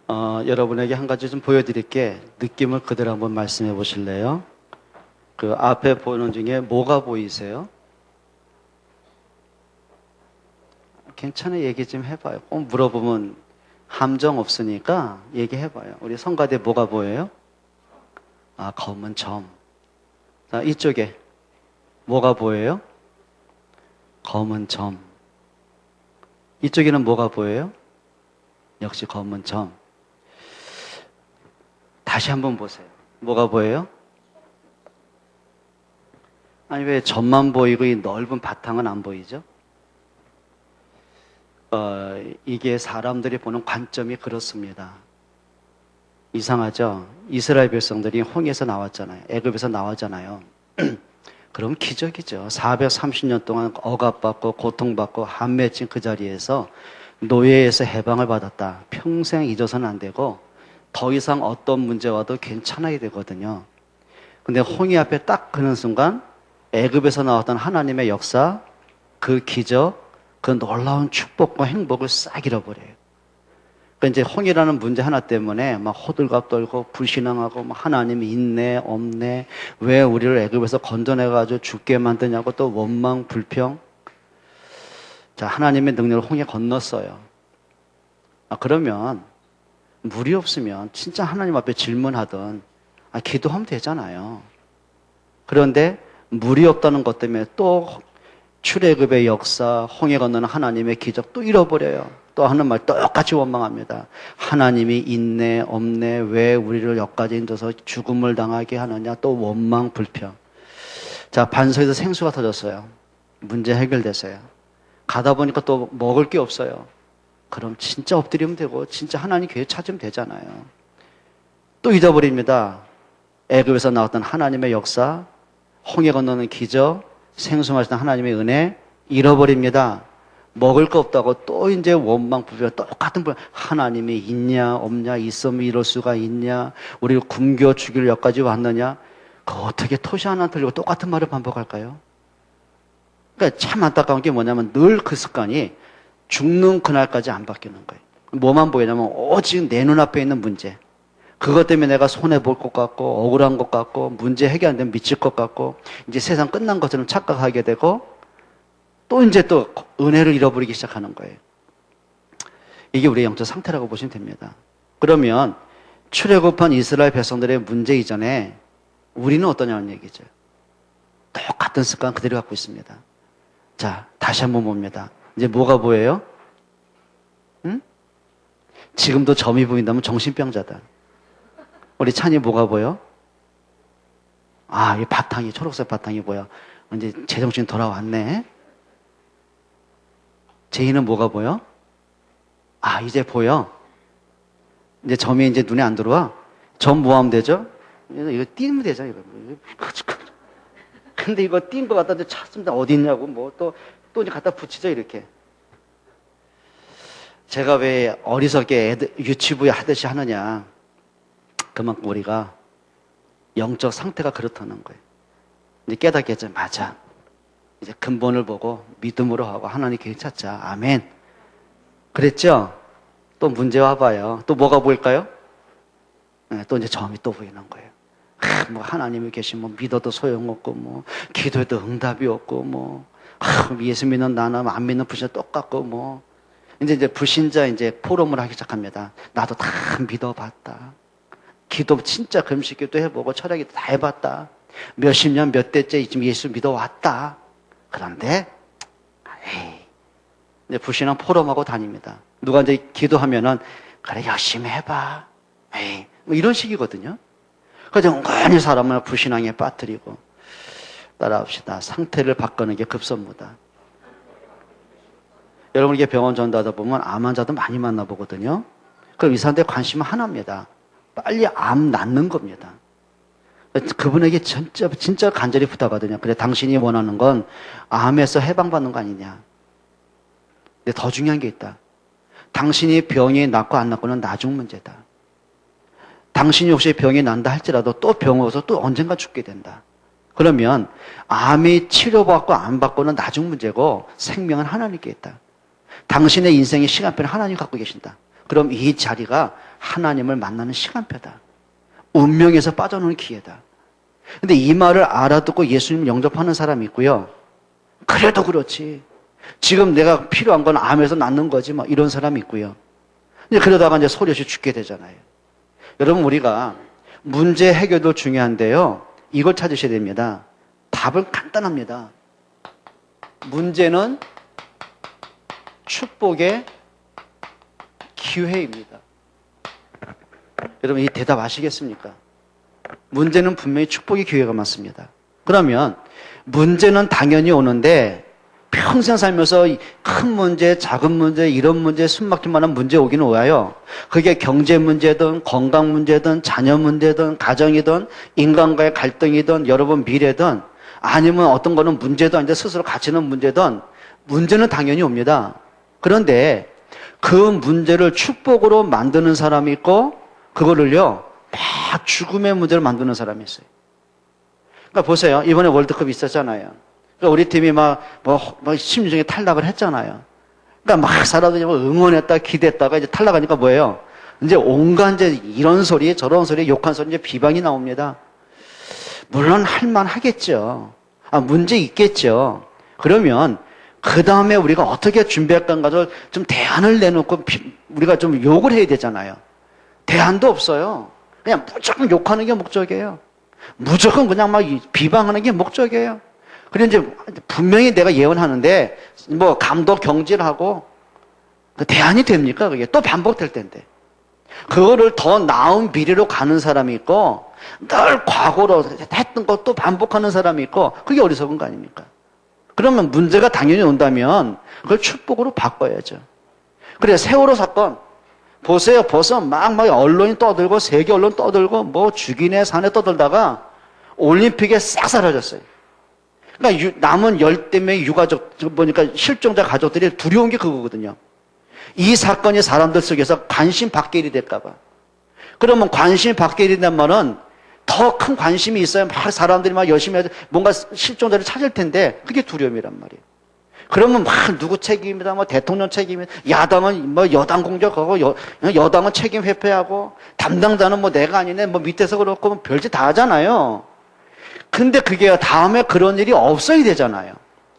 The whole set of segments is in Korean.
여러분에게 한 가지 좀 보여드릴게. 느낌을 그대로 한번 말씀해 보실래요? 그 앞에 보는 중에 뭐가 보이세요? 괜찮아, 얘기 좀 해봐요. 꼭 물어보면 함정 없으니까 얘기해봐요. 우리 성가대 뭐가 보여요? 검은 점. 자, 이쪽에 뭐가 보여요? 검은 점. 이쪽에는 뭐가 보여요? 역시 검은 점. 다시 한번 보세요. 뭐가 보여요? 아니, 왜 점만 보이고 이 넓은 바탕은 안 보이죠? 이게 사람들이 보는 관점이 그렇습니다. 이상하죠? 이스라엘 백성들이 홍해에서 나왔잖아요. 애굽에서 나왔잖아요. 그럼 기적이죠. 430년 동안 억압받고 고통받고 한 맺힌 그 자리에서 노예에서 해방을 받았다. 평생 잊어서는 안 되고 더 이상 어떤 문제 와도 괜찮아야 되거든요. 근데 홍해 앞에 딱 그는 순간 애굽에서 나왔던 하나님의 역사, 그 기적, 그 놀라운 축복과 행복을 싹 잃어버려요. 그러니까 이제 홍해라는 문제 하나 때문에 막 호들갑 떨고 불신앙하고 막 하나님이 있네 없네, 왜 우리를 애굽에서 건져내가지고 죽게 만드냐고 또 원망 불평. 자, 하나님의 능력을 홍해 건넜어요. 그러면 물이 없으면 진짜 하나님 앞에 질문하던 기도하면 되잖아요. 그런데 물이 없다는 것 때문에 또 출애굽의 역사, 홍해 건너는 하나님의 기적 또 잃어버려요. 또 하는 말 똑같이 원망합니다. 하나님이 있네 없네, 왜 우리를 여기까지 인도서 죽음을 당하게 하느냐, 또 원망 불평. 자, 반석에서 생수가 터졌어요. 문제 해결됐어요. 가다 보니까 또 먹을 게 없어요. 그럼 진짜 엎드리면 되고 진짜 하나님 교회 찾으면 되잖아요. 또 잊어버립니다. 애굽에서 나왔던 하나님의 역사, 홍해 건너는 기적, 생수마시던 하나님의 은혜 잃어버립니다. 먹을 거 없다고 또 이제 원망 불평, 똑같은 불평. 하나님이 있냐 없냐, 있으면 이럴 수가 있냐, 우리를 굶겨 죽일 여기까지 왔느냐. 그 어떻게 토시 하나 틀리고 똑같은 말을 반복할까요? 그러니까 참 안타까운 게 뭐냐면 늘 그 습관이 죽는 그날까지 안 바뀌는 거예요. 뭐만 보이냐면 오직 내 눈앞에 있는 문제, 그것 때문에 내가 손해볼 것 같고 억울한 것 같고 문제 해결 안 되면 미칠 것 같고 이제 세상 끝난 것처럼 착각하게 되고 또 이제 또 은혜를 잃어버리기 시작하는 거예요. 이게 우리의 영적 상태라고 보시면 됩니다. 그러면 출애굽한 이스라엘 백성들의 문제 이전에 우리는 어떠냐는 얘기죠. 똑같은 습관 그대로 갖고 있습니다. 자, 다시 한번 봅니다. 이제 뭐가 보여요? 응? 지금도 점이 보인다면 정신병자다. 우리 찬이 뭐가 보여? 이 바탕이, 초록색 바탕이 보여. 이제 제정신 돌아왔네. 제이는 뭐가 보여? 이제 보여. 이제 점이 이제 눈에 안 들어와. 점 뭐 하면 되죠? 이거 띄면 되죠, 이거. 근데 이거 띈 거 갖다 찾습니다. 어디 있냐고, 뭐 또 이제 갖다 붙이죠, 이렇게. 제가 왜 어리석게 유치부에 하듯이 하느냐. 그만큼 우리가 영적 상태가 그렇다는 거예요. 이제 깨닫겠죠. 맞아. 이제 근본을 보고 믿음으로 하고 하나님 교회 찾자. 아멘. 그랬죠? 또 문제 와봐요. 또 뭐가 보일까요? 네, 또 이제 점이 또 보이는 거예요. 뭐 하나님이 계시면 믿어도 소용없고, 뭐 기도해도 응답이 없고, 뭐 예수 믿는 나나 안 믿는 불신자 똑같고, 뭐 이제 불신자 이제 포럼을 하기 시작합니다. 나도 다 믿어봤다. 기도 진짜 금식기도 해보고 철학기도 다 해봤다. 몇십 년 몇 대째 지금 예수 믿어왔다. 그런데 이제 불신앙 포럼하고 다닙니다. 누가 이제 기도하면은 그래 열심히 해봐. 뭐 이런 식이거든요. 그래서 은근히 사람을 불신앙에 빠뜨리고. 따라합시다. 상태를 바꾸는 게 급선무다. 여러분 이게 병원 전도하다 보면 암 환자도 많이 만나보거든요. 그럼 이 사람들의 관심은 하나입니다. 빨리 암 낫는 겁니다. 그분에게 진짜 간절히 부탁하거든요. 그래, 당신이 원하는 건 암에서 해방받는 거 아니냐. 근데 더 중요한 게 있다. 당신이 병이 낫고 안 낫고는 나중 문제다. 당신이 혹시 병이 난다 할지라도 또 병 와서 또 언젠가 죽게 된다. 그러면 암이 치료받고 안 받고는 나중 문제고 생명은 하나님께 있다. 당신의 인생의 시간표는 하나님 갖고 계신다. 그럼 이 자리가 하나님을 만나는 시간표다. 운명에서 빠져나오는 기회다. 근데 이 말을 알아듣고 예수님 영접하는 사람이 있고요. 그래도 그렇지. 지금 내가 필요한 건 암에서 낫는 거지. 뭐 이런 사람이 있고요. 이제 그러다가 이제 소리 없이 죽게 되잖아요. 여러분, 우리가 문제 해결도 중요한데요. 이걸 찾으셔야 됩니다. 답은 간단합니다. 문제는 축복의 기회입니다. 여러분, 이 대답 아시겠습니까? 문제는 분명히 축복의 기회가 맞습니다. 그러면 문제는 당연히 오는데 평생 살면서 큰 문제, 작은 문제, 이런 문제, 숨막힐 만한 문제 오기는 와요. 그게 경제 문제든 건강 문제든 자녀 문제든 가정이든 인간과의 갈등이든 여러분 미래든 아니면 어떤 거는 문제도 아닌데 스스로 갇히는 문제든 문제는 당연히 옵니다. 그런데 그 문제를 축복으로 만드는 사람이 있고 그거를요 막 죽음의 문제를 만드는 사람이 있어요. 그러니까 보세요. 이번에 월드컵 있었잖아요. 그러니까 우리 팀이 막 심중에 탈락을 했잖아요. 그러니까 막 사람들이 응원했다, 기대했다가 이제 탈락하니까 뭐예요? 이제 온갖 이제 이런 소리, 저런 소리, 욕한 소리, 이제 비방이 나옵니다. 물론 할만하겠죠. 문제 있겠죠. 그러면 그 다음에 우리가 어떻게 준비할 건가를 좀 대안을 내놓고 우리가 좀 욕을 해야 되잖아요. 대안도 없어요. 그냥 무조건 욕하는 게 목적이에요. 무조건 그냥 막 비방하는 게 목적이에요. 그래 이제 분명히 내가 예언하는데 뭐 감독 경질하고 그 대안이 됩니까? 그게 또 반복될 텐데. 그거를 더 나은 미래로 가는 사람이 있고 늘 과거로 했던 것도 반복하는 사람이 있고 그게 어리석은 거 아닙니까? 그러면 문제가 당연히 온다면 그걸 축복으로 바꿔야죠. 그래 세월호 사건 보세요. 벌써 막 언론이 떠들고 세계 언론 떠들고 뭐 죽이네 사네 떠들다가 올림픽에 싹 사라졌어요. 그러니까 남은 10대 명의 유가족 보니까 실종자 가족들이 두려운 게 그거거든요. 이 사건이 사람들 속에서 관심 받게 일이 될까 봐. 그러면 관심이 받게 일이 된다는 말은 더 큰 관심이 있어야 막 사람들이 막 열심히 해서 뭔가 실종자를 찾을 텐데 그게 두려움이란 말이에요. 그러면 막 누구 책임이다, 뭐 대통령 책임이다, 야당은 뭐 여당 공격하고 여당은 책임 회피하고 담당자는 뭐 내가 아니네, 뭐 밑에서 그렇고 뭐 별짓 다 하잖아요. 근데 그게 다음에 그런 일이 없어야 되잖아요.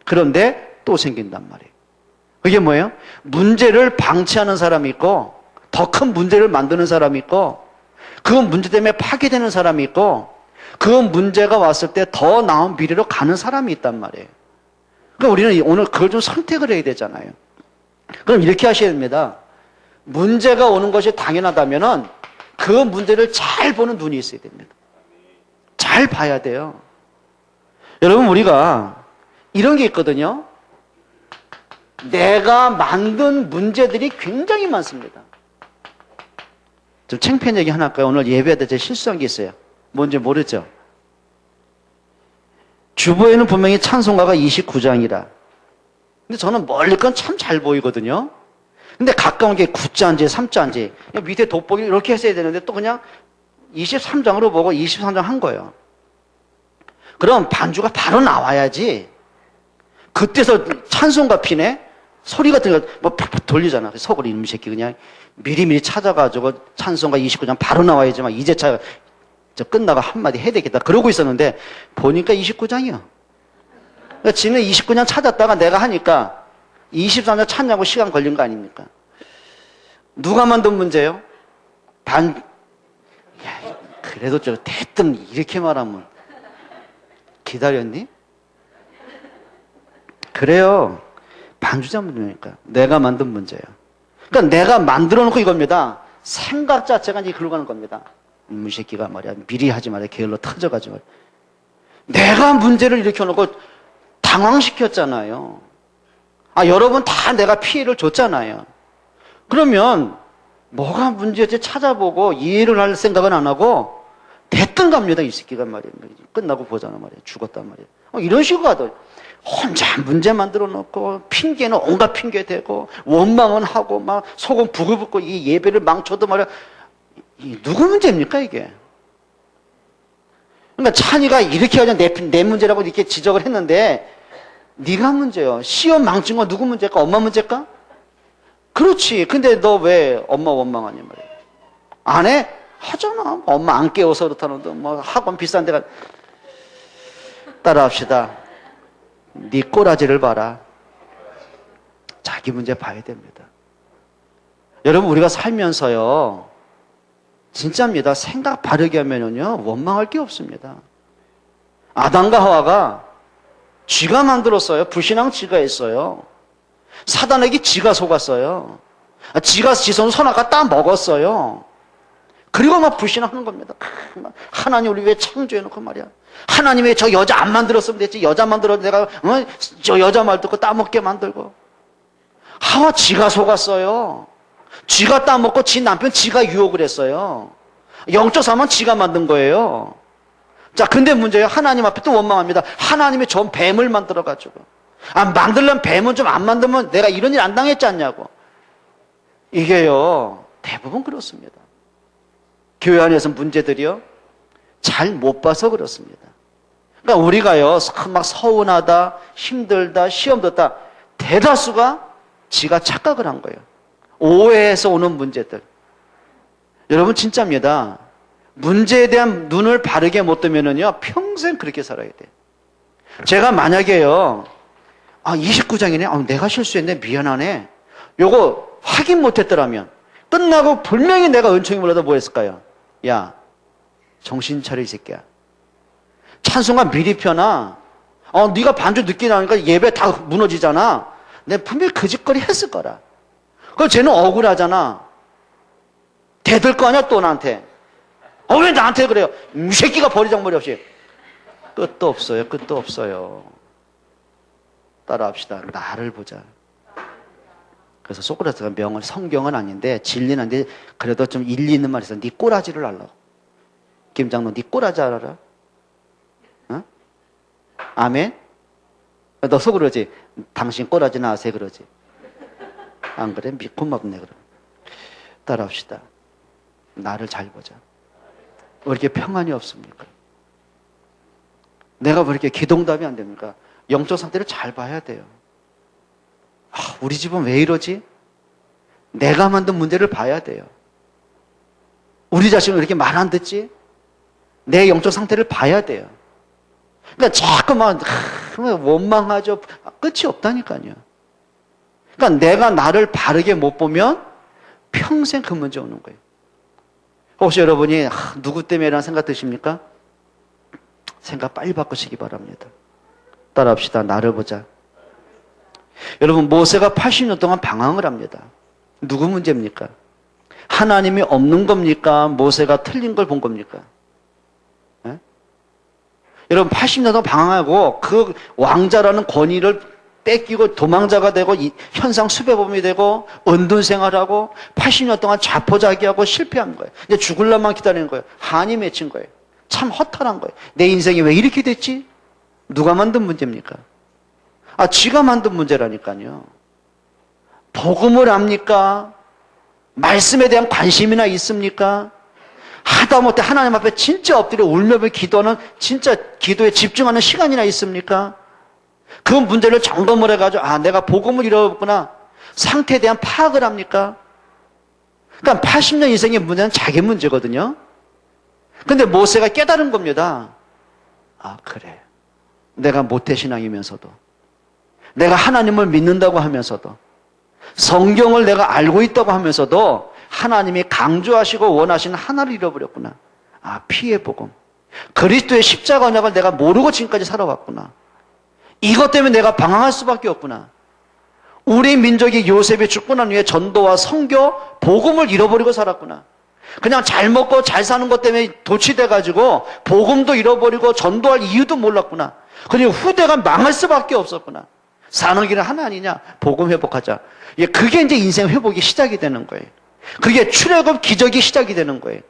그런데 또 생긴단 말이에요. 그게 뭐예요? 문제를 방치하는 사람이 있고 더 큰 문제를 만드는 사람이 있고 그 문제 때문에 파괴되는 사람이 있고 그 문제가 왔을 때 더 나은 미래로 가는 사람이 있단 말이에요. 그러니까 우리는 오늘 그걸 좀 선택을 해야 되잖아요. 그럼 이렇게 하셔야 됩니다. 문제가 오는 것이 당연하다면은 그 문제를 잘 보는 눈이 있어야 됩니다. 잘 봐야 돼요. 여러분 우리가 이런 게 있거든요. 내가 만든 문제들이 굉장히 많습니다. 좀 창피한 얘기 하나 할까요? 오늘 예배 때 제가 실수한 게 있어요. 뭔지 모르죠? 주보에는 분명히 찬송가가 29장이라. 근데 저는 멀리 건 참 잘 보이거든요. 근데 가까운 게 9자인지 3자인지 밑에 돋보기 이렇게 했어야 되는데 또 그냥 23장으로 보고 23장 한 거예요. 그럼 반주가 바로 나와야지. 그때서 찬송가 피네? 소리 같은 거 뭐 팍팍 돌리잖아. 속으로 이놈 새끼 그냥 미리미리 찾아가지고 찬송가 29장 바로 나와야지만 이제 저 끝나고 한마디 해야 되겠다. 그러고 있었는데 보니까 29장이요. 그러니까 지는 29장 찾았다가 내가 하니까 23장 찾냐고 시간 걸린 거 아닙니까? 누가 만든 문제요? 그래도 저 대뜸 이렇게 말하면 기다렸니? 그래요. 반주자 문제니까. 내가 만든 문제예요. 그러니까 내가 만들어 놓고 이겁니다. 생각 자체가 이제 글로 가는 겁니다. 이 새끼가 말이야. 미리 하지 말아야 게을러 터져가지고. 내가 문제를 일으켜놓고 당황시켰잖아요. 여러분 다 내가 피해를 줬잖아요. 그러면 뭐가 문제인지 찾아보고 이해를 할 생각은 안 하고 됐든 갑니다. 이 새끼가 말이야. 끝나고 보잖아 말이야. 죽었단 말이야. 이런 식으로 하더 혼자 문제 만들어 놓고 핑계는 온갖 핑계 대고 원망은 하고 막 속은 부글부글 이 예배를 망쳐도 말이야. 누구 문제입니까 이게? 그러니까 찬이가 이렇게 하자 내 문제라고 이렇게 지적을 했는데 네가 문제요. 시험 망친 건 누구 문제일까? 엄마 문제일까? 그렇지. 근데 너 왜 엄마 원망하냐 말이야. 안 해? 하잖아. 엄마 안 깨워서 그렇다는데 뭐 학원 비싼 데가. 따라합시다. 네 꼬라지를 봐라. 자기 문제 봐야 됩니다. 여러분, 우리가 살면서요, 진짜입니다. 생각 바르게 하면요 원망할 게 없습니다. 아담과 하와가 쥐가 만들었어요. 불신앙 쥐가 했어요. 사단에게 쥐가 속았어요. 쥐가 지손 선악과 따 먹었어요. 그리고 막 불신하는 겁니다. 하나님 우리 왜 창조해놓고 말이야. 하나님 왜 저 여자 안 만들었으면 됐지. 여자 만들어도 내가 저 여자 말 듣고 따먹게 만들고. 하와 쥐가 속았어요. 쥐가 따먹고 지 남편 쥐가 유혹을 했어요. 영적 삶은 쥐가 만든 거예요. 자, 근데 문제예요. 하나님 앞에 또 원망합니다. 하나님이 저 뱀을 만들어가지고. 만들려면 뱀은 좀 안 만들면 내가 이런 일 안 당했지 않냐고. 이게요, 대부분 그렇습니다. 교회 안에서 문제들이요, 잘 못 봐서 그렇습니다. 그러니까 우리가요, 막 서운하다, 힘들다, 시험 듣다, 대다수가 지가 착각을 한 거예요. 오해에서 오는 문제들. 여러분, 진짜입니다. 문제에 대한 눈을 바르게 못 뜨면은요, 평생 그렇게 살아야 돼요. 제가 만약에요, 29장이네? 내가 실수했네? 미안하네? 요거 확인 못 했더라면, 끝나고 분명히 내가 은총이 몰라도 뭐 했을까요? 야, 정신 차려, 이 새끼야. 찬송가 미리 펴나? 네가 반주 늦게 나오니까 예배 다 무너지잖아. 내가 분명히 그 짓거리 했을 거라. 그럼 쟤는 억울하잖아. 대들 거 아니야, 또 나한테. 왜 나한테 그래요? 이 새끼가 버리장머리 없이. 끝도 없어요, 끝도 없어요. 따라합시다. 나를 보자. 그래서 소크라테스가 명언, 성경은 아닌데 진리는 아닌데 그래도 좀 일리 있는 말이 있어. 네 꼬라지를 알라고. 김장로, 네 꼬라지 알아라? 어? 아멘? 너 속으로 그러지? 당신 꼬라지나 아세요? 그러지? 안 그래? 믿고 먹네, 그럼. 따라합시다. 나를 잘 보자. 왜 이렇게 평안이 없습니까? 내가 왜 이렇게 기동답이 안 됩니까? 영적 상태를 잘 봐야 돼요. 우리 집은 왜 이러지? 내가 만든 문제를 봐야 돼요. 우리 자신은 왜 이렇게 말 안 듣지? 내 영적 상태를 봐야 돼요. 그러니까 자꾸만 원망하죠. 끝이 없다니까요. 그러니까 내가 나를 바르게 못 보면 평생 그 문제 오는 거예요. 혹시 여러분이 누구 때문에 이런 생각 드십니까? 생각 빨리 바꾸시기 바랍니다. 따라합시다. 나를 보자. 여러분, 모세가 80년 동안 방황을 합니다. 누구 문제입니까? 하나님이 없는 겁니까? 모세가 틀린 걸 본 겁니까? 네? 여러분, 80년 동안 방황하고 그 왕자라는 권위를 뺏기고 도망자가 되고 현상 수배범이 되고 은둔 생활하고 80년 동안 자포자기하고 실패한 거예요. 이제 죽을 날만 기다리는 거예요. 한이 맺힌 거예요. 참 허탈한 거예요. 내 인생이 왜 이렇게 됐지? 누가 만든 문제입니까? 지가 만든 문제라니까요. 복음을 압니까? 말씀에 대한 관심이나 있습니까? 하다못해 하나님 앞에 진짜 엎드려 울며 기도하는 진짜 기도에 집중하는 시간이나 있습니까? 그 문제를 점검을 해가지고 내가 복음을 잃어버렸구나. 상태에 대한 파악을 합니까? 그러니까 80년 인생의 문제는 자기 문제거든요. 근데 모세가 깨달은 겁니다. 그래. 내가 모태신앙이면서도 내가 하나님을 믿는다고 하면서도 성경을 내가 알고 있다고 하면서도 하나님이 강조하시고 원하시는 하나를 잃어버렸구나. 피해 복음. 그리스도의 십자가 언약을 내가 모르고 지금까지 살아왔구나. 이것 때문에 내가 방황할 수밖에 없구나. 우리 민족이 요셉이 죽고 난 후에 전도와 선교, 복음을 잃어버리고 살았구나. 그냥 잘 먹고 잘 사는 것 때문에 도취돼가지고 복음도 잃어버리고 전도할 이유도 몰랐구나. 그리고 후대가 망할 수밖에 없었구나. 사는 길은 하나 아니냐? 복음 회복하자. 그게 이제 인생 회복이 시작이 되는 거예요. 그게 출애굽 기적이 시작이 되는 거예요.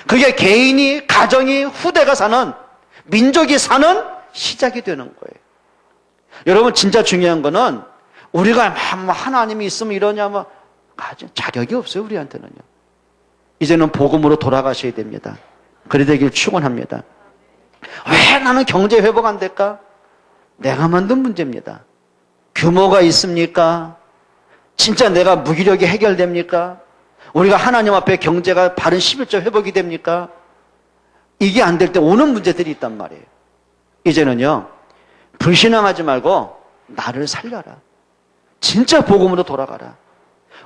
그게 개인이, 가정이, 후대가 사는, 민족이 사는 시작이 되는 거예요. 여러분, 진짜 중요한 거는 우리가 하나님이 있으면 이러냐 자격이 없어요, 우리한테는요. 이제는 복음으로 돌아가셔야 됩니다. 그리 되길 축원합니다. 왜 나는 경제 회복 안 될까? 내가 만든 문제입니다. 규모가 있습니까? 진짜 내가 무기력이 해결됩니까? 우리가 하나님 앞에 경제가 바른 11조 회복이 됩니까? 이게 안 될 때 오는 문제들이 있단 말이에요. 이제는요, 불신앙하지 말고 나를 살려라. 진짜 복음으로 돌아가라.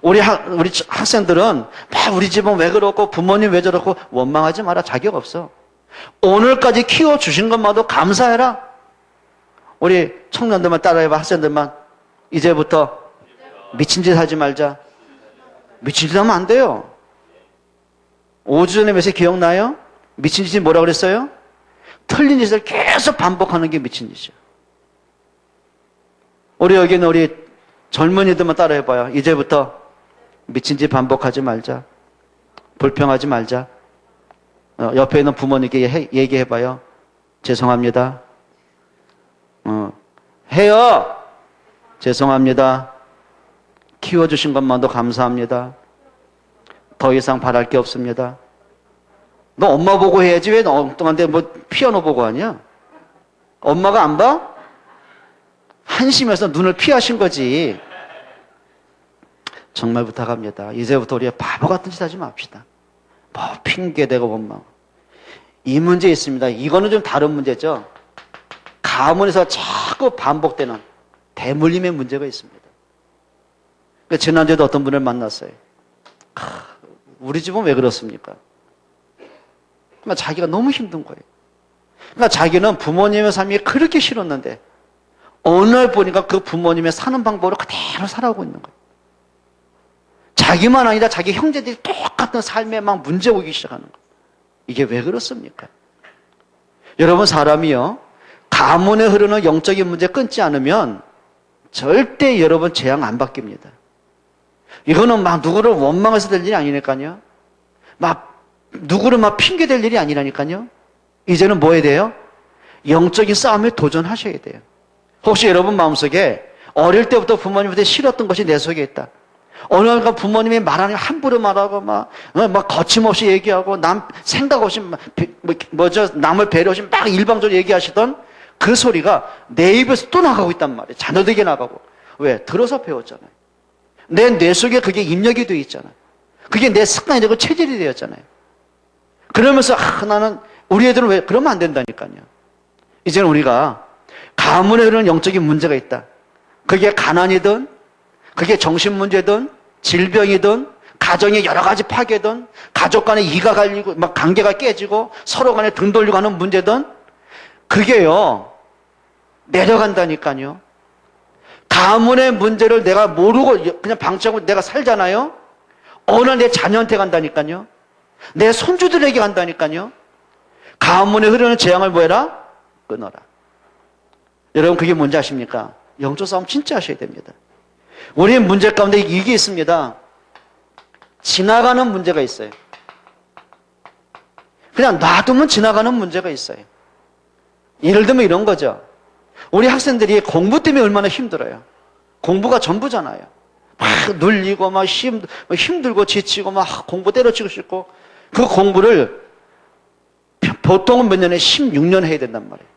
우리 학생들은 막 우리 집은 왜 그렇고 부모님 왜 저렇고 원망하지 마라. 자격 없어. 오늘까지 키워주신 것만도 감사해라. 우리 청년들만 따라해봐. 학생들만. 이제부터 미친 짓 하지 말자. 미친 짓 하면 안 돼요. 5주 전에 몇세 기억나요? 미친 짓이 뭐라고 그랬어요? 틀린 짓을 계속 반복하는 게 미친 짓이에요. 우리 여기는 우리 젊은이들만 따라해봐요. 이제부터 미친 짓 반복하지 말자. 불평하지 말자. 옆에 있는 부모님께 얘기해봐요. 죄송합니다. 해요. 죄송합니다. 키워주신 것만도 감사합니다. 더 이상 바랄 게 없습니다. 너 엄마 보고 해야지 왜 엉뚱한데 뭐 피아노 보고 하냐? 엄마가 안 봐? 한심해서 눈을 피하신 거지. 정말 부탁합니다. 이제부터 우리가 바보 같은 짓 하지 맙시다. 뭐 핑계대고 원망. 이 문제 있습니다. 이거는 좀 다른 문제죠. 가문에서 자꾸 반복되는 대물림의 문제가 있습니다. 지난주에도 어떤 분을 만났어요. 우리 집은 왜 그렇습니까? 그러니까 자기가 너무 힘든 거예요. 그러니까 자기는 부모님의 삶이 그렇게 싫었는데 어느 날 보니까 그 부모님의 사는 방법으로 그대로 살아오고 있는 거예요. 자기만 아니라 자기 형제들이 똑같은 삶에 막 문제 오기 시작하는 거예요. 이게 왜 그렇습니까? 여러분, 사람이요, 가문에 흐르는 영적인 문제 끊지 않으면 절대 여러분 재앙 안 바뀝니다. 이거는 막 누구를 원망해서 될 일이 아니니까요. 막 누구를 막 핑계댈 일이 아니라니까요. 이제는 뭐 해야 돼요? 영적인 싸움에 도전하셔야 돼요. 혹시 여러분 마음속에 어릴 때부터 부모님한테 싫었던 것이 내 속에 있다. 어느 날 부모님이 말하는 거 함부로 말하고 막 거침없이 얘기하고 생각 없이 남을 배려 없이 막 일방적으로 얘기하시던 그 소리가 내 입에서 또 나가고 있단 말이에요. 자녀들에게 나가고. 왜? 들어서 배웠잖아요. 내 뇌 속에 그게 입력이 되어 있잖아요. 그게 내 습관이 되고 체질이 되었잖아요. 그러면서 나는 우리 애들은 왜 그러면 안 된다니까요. 이제는 우리가 가문에 흐르는 영적인 문제가 있다. 그게 가난이든 그게 정신 문제든 질병이든 가정의 여러 가지 파괴든 가족 간에 이가 갈리고 막 관계가 깨지고 서로 간에 등 돌리고 하는 문제든 그게요 내려간다니까요. 가문의 문제를 내가 모르고 그냥 방치하고 내가 살잖아요. 어느 날 내 자녀한테 간다니까요. 내 손주들에게 간다니까요. 가문에 흐르는 재앙을 뭐해라? 끊어라. 여러분, 그게 뭔지 아십니까? 영적 싸움 진짜 하셔야 됩니다. 우리의 문제 가운데 이게 있습니다. 지나가는 문제가 있어요. 그냥 놔두면 지나가는 문제가 있어요. 예를 들면 이런 거죠. 우리 학생들이 공부 때문에 얼마나 힘들어요. 공부가 전부잖아요. 막 눌리고 막 힘들고 지치고 막 공부 때려치고 싶고 그 공부를 보통은 몇 년에 16년 해야 된단 말이에요.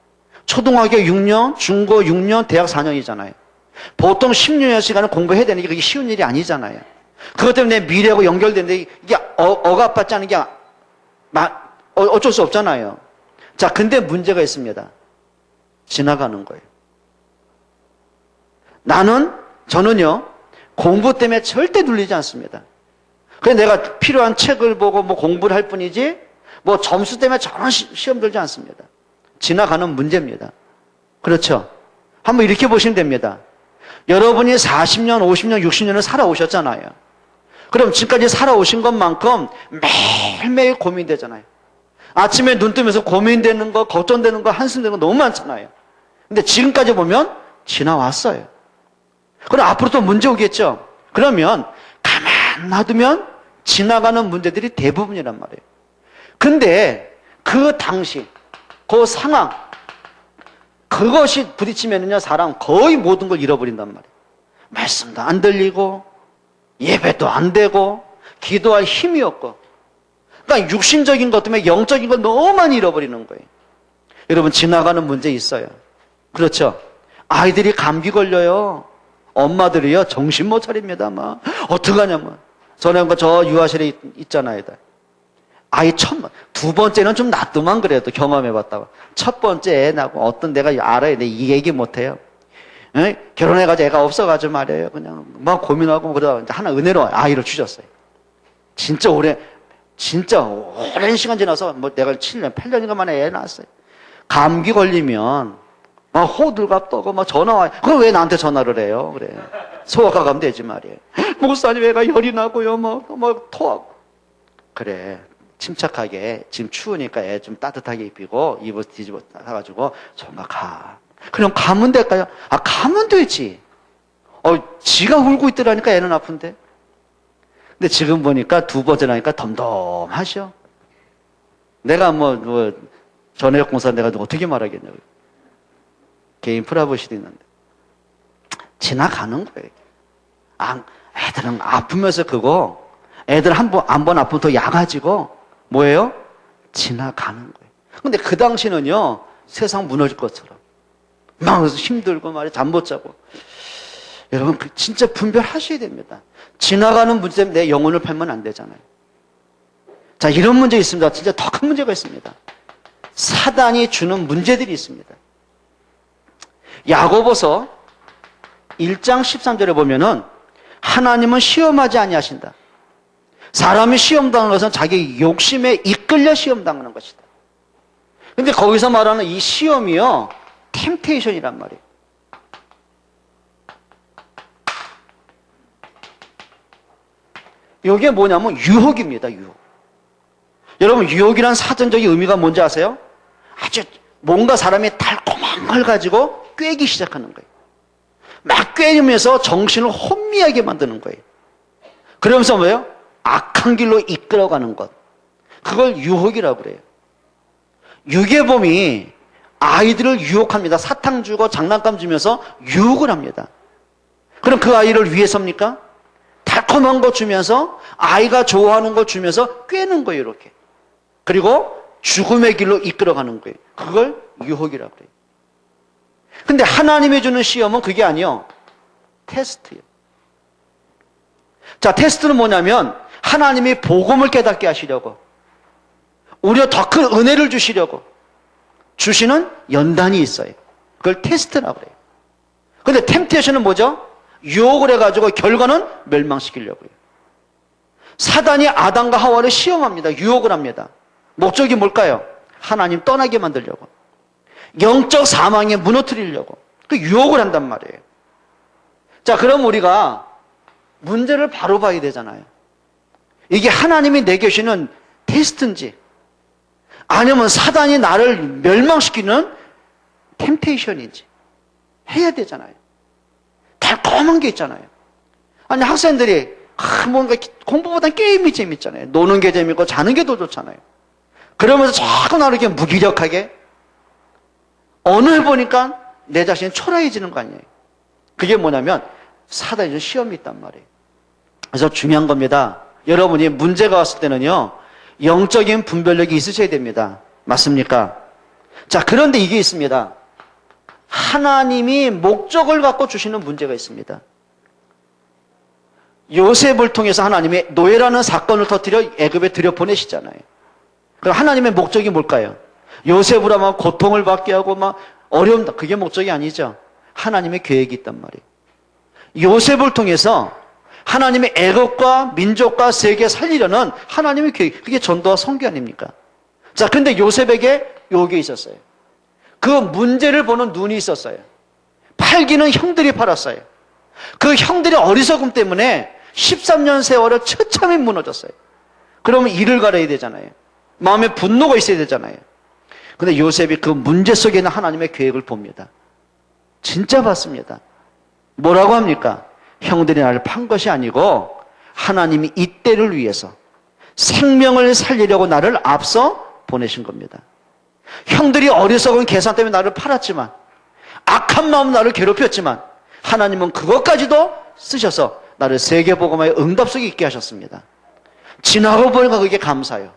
초등학교 6년, 중고 6년, 대학 4년이잖아요. 보통 16년 시간을 공부해야 되는 게 그게 쉬운 일이 아니잖아요. 그것 때문에 내 미래하고 연결되는데 이게 억압받지 않은 게 어쩔 수 없잖아요. 자, 근데 문제가 있습니다. 지나가는 거예요. 저는요, 공부 때문에 절대 눌리지 않습니다. 그래서 내가 필요한 책을 보고 뭐 공부를 할 뿐이지, 뭐 점수 때문에 전혀 시험 들지 않습니다. 지나가는 문제입니다. 그렇죠? 한번 이렇게 보시면 됩니다. 여러분이 40년, 50년, 60년을 살아오셨잖아요. 그럼 지금까지 살아오신 것만큼 매일매일 고민되잖아요. 아침에 눈 뜨면서 고민되는 거, 걱정되는 거, 한숨되는 거 너무 많잖아요. 근데 지금까지 보면 지나왔어요. 그럼 앞으로 또 문제 오겠죠? 그러면 가만 놔두면 지나가는 문제들이 대부분이란 말이에요. 근데 그 당시, 그 상황, 그것이 부딪히면요, 사람 거의 모든 걸 잃어버린단 말이에요. 말씀도 안 들리고, 예배도 안 되고, 기도할 힘이 없고. 그러니까 육신적인 것 때문에 영적인 걸 너무 많이 잃어버리는 거예요. 여러분, 지나가는 문제 있어요. 그렇죠? 아이들이 감기 걸려요. 엄마들이요, 정신 못 차립니다. 막, 어떡하냐면. 전에 저 유아실에 있잖아요. 아이 두 번째는 좀 낫더만 그래도 경험해봤다고. 첫 번째 애 낳고 어떤 내가 알아요. 내 이 얘기 못해요. 결혼해가지고 애가 없어가지고 말이에요. 그냥 막 고민하고 그러다가 하나 은혜로 아이를 주셨어요. 진짜 오랜 시간 지나서 뭐 내가 7년, 8년인가 만에 애 낳았어요. 감기 걸리면 막 호들갑 떠고 막 전화 와요. 그걸 왜 나한테 전화를 해요? 그래. 소아과 가면 되지 말이에요. 목사님 애가 열이 나고요. 막 토하고. 그래. 침착하게 지금 추우니까 애 좀 따뜻하게 입히고 입을 뒤집어 사가지고 정말 가. 그럼 가면 될까요? 가면 되지. 지가 울고 있더라니까 애는 아픈데. 근데 지금 보니까 두 번째 나니까 덤덤하셔. 내가 전해역 공사 내가 어떻게 말하겠냐고. 개인 프라이버시도 있는데. 지나가는 거예요. 애들은 아프면서 그거, 애들 한 번 아프면 더 약아지고, 뭐예요? 지나가는 거예요. 근데 그 당시는요, 세상 무너질 것처럼. 막 힘들고 말이야, 잠 못 자고. 여러분, 진짜 분별하셔야 됩니다. 지나가는 문제 때문에 내 영혼을 팔면 안 되잖아요. 자, 이런 문제 있습니다. 진짜 더 큰 문제가 있습니다. 사단이 주는 문제들이 있습니다. 야고보서 1장 13절에 보면은 하나님은 시험하지 아니하신다. 사람이 시험당하는 것은 자기 욕심에 이끌려 시험당하는 것이다. 근데 거기서 말하는 이 시험이요, 템테이션이란 말이에요. 이게 뭐냐면 유혹입니다, 유혹. 여러분, 유혹이란 사전적인 의미가 뭔지 아세요? 아주 뭔가 사람이 달콤한 걸 가지고 꿰기 시작하는 거예요. 막 꿰면서 정신을 혼미하게 만드는 거예요. 그러면서 뭐예요? 악한 길로 이끌어가는 것. 그걸 유혹이라고 그래요. 유괴범이 아이들을 유혹합니다. 사탕 주고 장난감 주면서 유혹을 합니다. 그럼 그 아이를 위해서입니까? 달콤한 거 주면서 아이가 좋아하는 거 주면서 꿰는 거예요, 이렇게. 그리고 죽음의 길로 이끌어가는 거예요. 그걸 유혹이라고 그래요. 근데 하나님이 주는 시험은 그게 아니에요. 테스트예요. 자, 테스트는 뭐냐면 하나님이 복음을 깨닫게 하시려고, 오히려 더 큰 은혜를 주시려고 주시는 연단이 있어요. 그걸 테스트라고 그래요. 근데 템테이션은 뭐죠? 유혹을 해가지고 결과는 멸망시키려고요. 사단이 아담과 하와를 시험합니다. 유혹을 합니다. 목적이 뭘까요? 하나님 떠나게 만들려고. 영적 사망에 무너뜨리려고. 그 유혹을 한단 말이에요. 자, 그럼 우리가 문제를 바로 봐야 되잖아요. 이게 하나님이 내게 주시는 테스트인지, 아니면 사단이 나를 멸망시키는 템테이션인지 해야 되잖아요. 달콤한 게 있잖아요. 아니, 학생들이 뭔가 공부보단 게임이 재밌잖아요. 노는 게 재밌고 자는 게 더 좋잖아요. 그러면서 자꾸 나를 이렇게 무기력하게, 어느 해 보니까 내 자신이 초라해지는 거 아니에요. 그게 뭐냐면 사단이 준 시험이 있단 말이에요. 그래서 중요한 겁니다. 여러분이 문제가 왔을 때는요, 영적인 분별력이 있으셔야 됩니다. 맞습니까? 자, 그런데 이게 있습니다. 하나님이 목적을 갖고 주시는 문제가 있습니다. 요셉을 통해서 하나님이 노예라는 사건을 터뜨려 애굽에 들여보내시잖아요. 그럼 하나님의 목적이 뭘까요? 요셉을 하면 고통을 받게 하고 막 어려움, 그게 목적이 아니죠. 하나님의 계획이 있단 말이에요. 요셉을 통해서 하나님의 애국과 민족과 세계 살리려는 하나님의 계획, 그게 전도와 선교 아닙니까? 자, 근데 요셉에게 요게 있었어요. 그 문제를 보는 눈이 있었어요. 팔기는 형들이 팔았어요. 그 형들의 어리석음 때문에 13년 세월을 처참히 무너졌어요. 그러면 이를 갈아야 되잖아요. 마음에 분노가 있어야 되잖아요. 근데 요셉이 그 문제 속에 있는 하나님의 계획을 봅니다. 진짜 봤습니다. 뭐라고 합니까? 형들이 나를 판 것이 아니고 하나님이 이때를 위해서 생명을 살리려고 나를 앞서 보내신 겁니다. 형들이 어리석은 계산 때문에 나를 팔았지만, 악한 마음 나를 괴롭혔지만, 하나님은 그것까지도 쓰셔서 나를 세계복음화의 응답 속에 있게 하셨습니다. 지나고 보니까 그게 감사해요.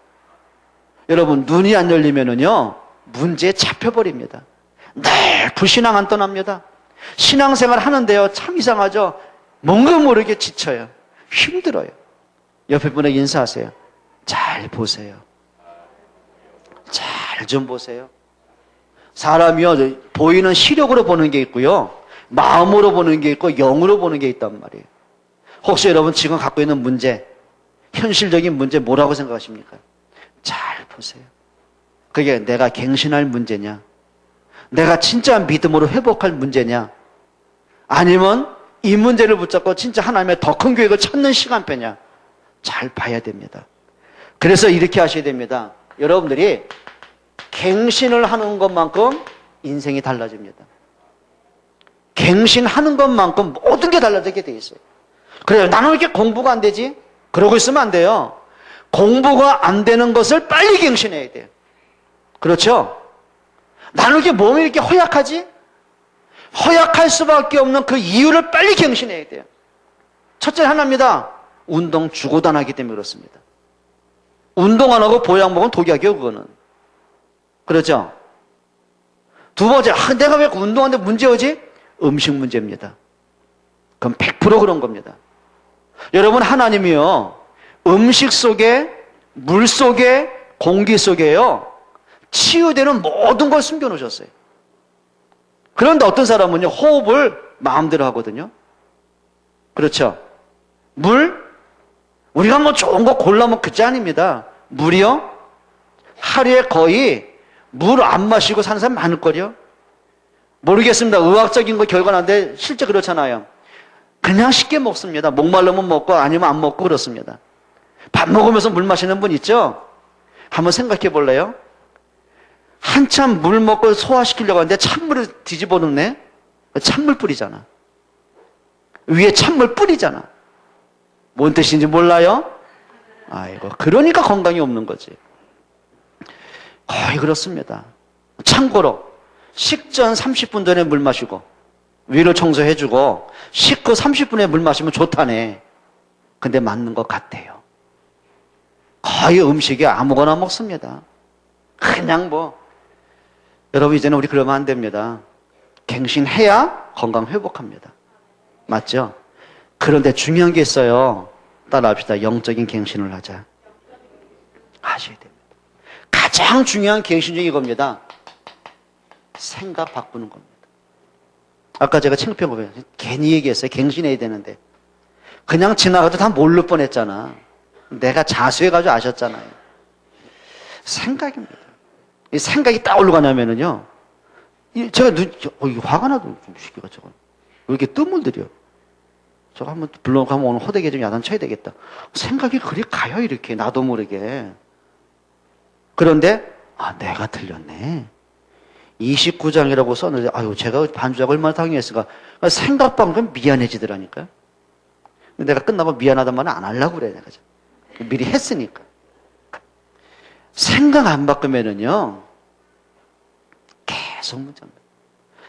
여러분, 눈이 안 열리면은요, 문제에 잡혀버립니다. 늘 불신앙 안 떠납니다. 신앙생활 하는데요, 참 이상하죠? 뭔가 모르게 지쳐요. 힘들어요. 옆에 분에게 인사하세요. 잘 보세요. 잘 좀 보세요. 사람이요, 보이는 시력으로 보는 게 있고요, 마음으로 보는 게 있고, 영으로 보는 게 있단 말이에요. 혹시 여러분 지금 갖고 있는 문제, 현실적인 문제 뭐라고 생각하십니까? 잘 보세요. 그게 내가 갱신할 문제냐? 내가 진짜 믿음으로 회복할 문제냐? 아니면 이 문제를 붙잡고 진짜 하나님의 더 큰 계획을 찾는 시간표냐? 잘 봐야 됩니다. 그래서 이렇게 하셔야 됩니다. 여러분들이 갱신을 하는 것만큼 인생이 달라집니다. 갱신하는 것만큼 모든 게 달라지게 돼 있어요. 그래요. 나는 왜 이렇게 공부가 안 되지? 그러고 있으면 안 돼요. 공부가 안 되는 것을 빨리 갱신해야 돼요. 그렇죠? 나는 왜 이렇게 몸이 이렇게 허약하지? 허약할 수밖에 없는 그 이유를 빨리 갱신해야 돼요. 첫째 하나입니다. 운동 죽어도 안 하기 때문에 그렇습니다. 운동 안 하고 보약 먹으면 독약이요, 그거는. 그렇죠? 두 번째, 내가 왜 운동하는데 문제 오지? 음식 문제입니다. 그럼 100% 그런 겁니다. 여러분, 하나님이요, 음식 속에, 물 속에, 공기 속에요, 치유되는 모든 걸 숨겨놓으셨어요. 그런데 어떤 사람은요, 호흡을 마음대로 하거든요. 그렇죠? 물? 우리가 뭐 좋은 거 골라 먹을 게 아닙니다. 물이요? 하루에 거의 물 안 마시고 사는 사람 많을걸요? 모르겠습니다. 의학적인 거 결과는데 실제 그렇잖아요. 그냥 쉽게 먹습니다. 목말르면 먹고 아니면 안 먹고 그렇습니다. 밥 먹으면서 물 마시는 분 있죠? 한번 생각해 볼래요? 한참 물 먹고 소화시키려고 하는데 찬물을 뒤집어 놓네? 찬물 뿌리잖아. 위에 찬물 뿌리잖아. 뭔 뜻인지 몰라요? 아이고, 그러니까 건강이 없는 거지. 거의 그렇습니다. 참고로 식전 30분 전에 물 마시고 위를 청소해주고 식후 30분에 물 마시면 좋다네. 근데 맞는 것 같아요. 거의 음식이 아무거나 먹습니다. 그냥 뭐. 여러분, 이제는 우리 그러면 안 됩니다. 갱신해야 건강 회복합니다. 맞죠? 그런데 중요한 게 있어요. 따라합시다. 영적인 갱신을 하자. 하셔야 됩니다. 가장 중요한 갱신 중에 이겁니다. 생각 바꾸는 겁니다. 아까 제가 창피한 거 괜히 얘기했어요. 갱신해야 되는데. 그냥 지나가도 다 모를 뻔했잖아. 내가 자수해가지고 아셨잖아요. 생각입니다. 이 생각이 딱 올라가냐면은요, 제가 화가 나도 시기가 저거. 왜 이렇게 뜸을 들여? 저거 한번 불러놓고 하면 오늘 호되게 좀 야단 쳐야 되겠다. 생각이 그리 가요, 이렇게. 나도 모르게. 그런데, 내가 틀렸네. 29장이라고 썼는데, 제가 반주자가 얼마나 당했을까. 생각방금 미안해지더라니까요. 내가 끝나고 미안하단 말은 안 하려고 그래, 내가. 미리 했으니까. 생각 안 바꾸면은요, 계속 문제입니다.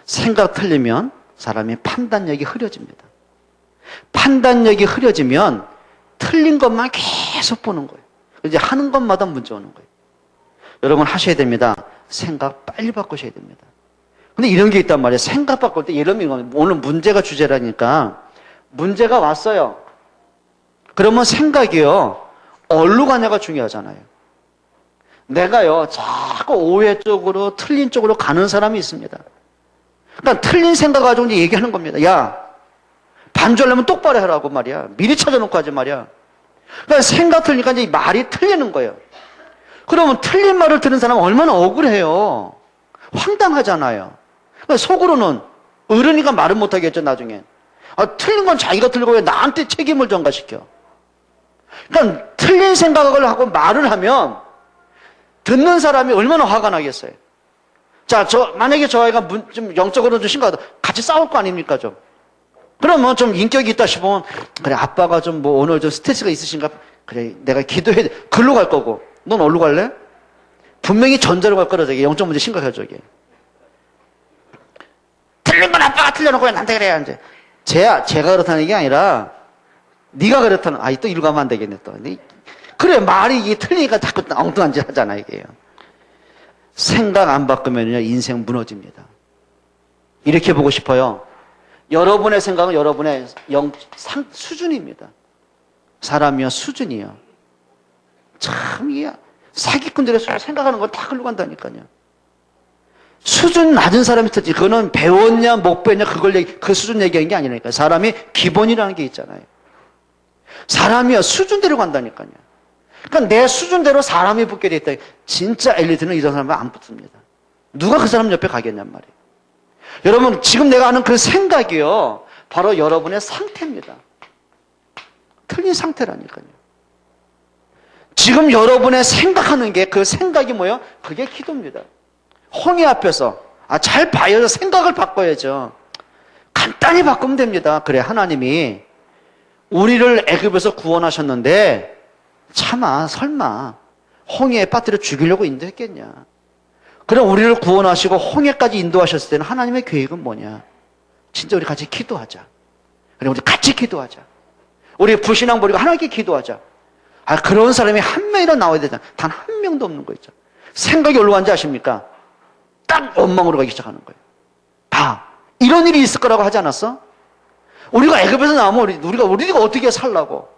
생각 틀리면 사람의 판단력이 흐려집니다. 판단력이 흐려지면 틀린 것만 계속 보는 거예요. 이제 하는 것마다 문제 오는 거예요. 여러분 하셔야 됩니다. 생각 빨리 바꾸셔야 됩니다. 근데 이런 게 있단 말이에요. 생각 바꿀 때 예를 들면 오늘 문제가 주제라니까 문제가 왔어요. 그러면 생각이요, 어디로 가냐가 중요하잖아요. 내가요, 자꾸 오해 쪽으로, 틀린 쪽으로 가는 사람이 있습니다. 그러니까 틀린 생각 가지고 이제 얘기하는 겁니다. 야, 반주하려면 똑바로 하라고 말이야. 미리 찾아놓고 하지 말이야. 그러니까 생각 틀리니까 이제 말이 틀리는 거예요. 그러면 틀린 말을 들은 사람은 얼마나 억울해요. 황당하잖아요. 그러니까 속으로는 어른이가 말을 못하겠죠, 나중에. 틀린 건 자기가 틀리고 왜 나한테 책임을 전가시켜. 그러니까 틀린 생각을 하고 말을 하면 듣는 사람이 얼마나 화가 나겠어요. 자, 만약에 저 아이가 좀 영적으로 좀 심각하다. 같이 싸울 거 아닙니까, 좀. 그러면 좀 인격이 있다 싶으면, 그래, 아빠가 좀 뭐 오늘 좀 스트레스가 있으신가? 그래, 내가 기도해야 돼. 글로 갈 거고. 넌 어디로 갈래? 분명히 전자로 갈 거라, 저게. 영적 문제 심각하죠, 저게. 틀린 건 아빠가 틀려놓고 왜 나한테 그래야, 이제. 제가 그렇다는 게 아니라, 네가 그렇다는, 또 이리로 가면 안 되겠네, 또. 그래, 말이 이게 틀리니까 자꾸 엉뚱한 짓 하잖아, 이게요. 생각 안 바꾸면요, 인생 무너집니다. 이렇게 보고 싶어요. 여러분의 생각은 여러분의 수준입니다. 사람이요, 수준이요. 참, 이게 사기꾼들의 수준 생각하는 건 다 글로 간다니까요. 수준 낮은 사람이 있었지. 그거는 배웠냐, 못 배웠냐, 그 수준 얘기하는 게 아니라니까요. 사람이 기본이라는 게 있잖아요. 사람이요, 수준대로 간다니까요. 그러니까 내 수준대로 사람이 붙게 돼 있다. 진짜 엘리트는 이런 사람은 안 붙습니다. 누가 그 사람 옆에 가겠냔 말이에요. 여러분, 지금 내가 하는 그 생각이요, 바로 여러분의 상태입니다. 틀린 상태라니까요. 지금 여러분의 생각하는 게, 그 생각이 뭐예요? 그게 기도입니다. 홍해 앞에서, 잘 봐요. 생각을 바꿔야죠. 간단히 바꾸면 됩니다. 그래, 하나님이 우리를 애굽에서 구원하셨는데, 설마, 홍해에 빠뜨려 죽이려고 인도했겠냐. 그럼 우리를 구원하시고 홍해까지 인도하셨을 때는 하나님의 계획은 뭐냐? 진짜 우리 같이 기도하자. 그래, 우리 같이 기도하자. 우리 불신앙 버리고 하나님께 기도하자. 그런 사람이 한 명이라도 나와야 되잖아. 단 한 명도 없는 거 있죠. 생각이 어디로 간지 아십니까? 딱 원망으로 가기 시작하는 거예요. 이런 일이 있을 거라고 하지 않았어? 우리가 애굽에서 나오면 우리가 어떻게 살라고?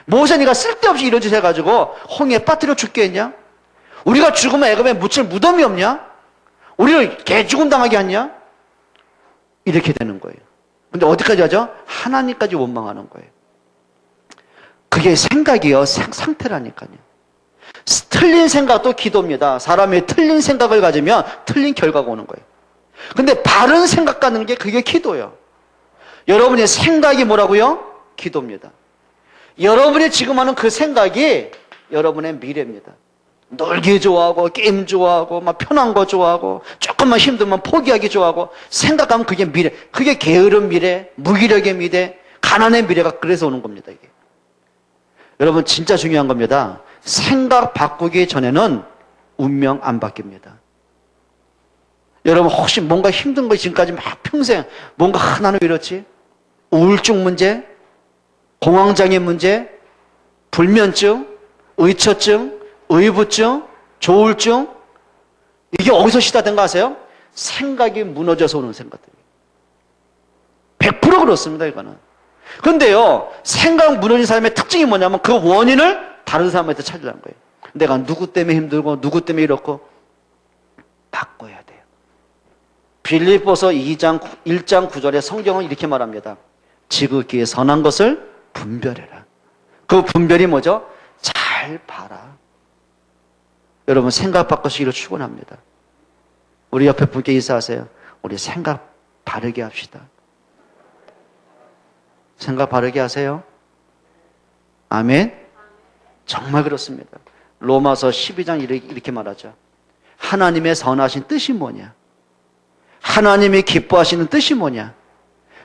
모세니가 쓸데없이 이런 짓 해가지고 홍해에 빠뜨려 죽게 했냐? 우리가 죽으면 애굽에 묻힐 무덤이 없냐? 우리를 개죽음 당하게 했냐? 이렇게 되는 거예요. 근데 어디까지 하죠? 하나님까지 원망하는 거예요. 그게 생각이요, 상태라니까요. 틀린 생각도 기도입니다. 사람이 틀린 생각을 가지면 틀린 결과가 오는 거예요. 근데 바른 생각 갖는 게 그게 기도예요. 여러분의 생각이 뭐라고요? 기도입니다. 여러분이 지금 하는 그 생각이 여러분의 미래입니다. 놀기 좋아하고, 게임 좋아하고, 막 편한 거 좋아하고, 조금만 힘들면 포기하기 좋아하고, 생각하면 그게 미래. 그게 게으른 미래, 무기력의 미래, 가난의 미래가 그래서 오는 겁니다, 이게. 여러분, 진짜 중요한 겁니다. 생각 바꾸기 전에는 운명 안 바뀝니다. 여러분, 혹시 뭔가 힘든 거 지금까지 막 평생 뭔가 나는 왜 이렇지? 우울증 문제, 공황장애 문제, 불면증, 의처증, 의부증, 조울증, 이게 어디서 시작된 거 아세요? 생각이 무너져서 오는 생각들이에요. 100% 그렇습니다, 이거는. 그런데요, 생각 무너진 사람의 특징이 뭐냐면 그 원인을 다른 사람한테 찾으라는 거예요. 내가 누구 때문에 힘들고 누구 때문에 이렇고 바꿔야 돼요. 빌립보서 1장 9절에 성경은 이렇게 말합니다. 지극히 선한 것을 분별해라. 그 분별이 뭐죠? 잘 봐라. 여러분, 생각 바꾸시기로 축원합니다. 우리 옆에 분께 인사하세요. 우리 생각 바르게 합시다. 생각 바르게 하세요. 아멘. 정말 그렇습니다. 로마서 12장 이렇게 말하죠. 하나님의 선하신 뜻이 뭐냐? 하나님이 기뻐하시는 뜻이 뭐냐?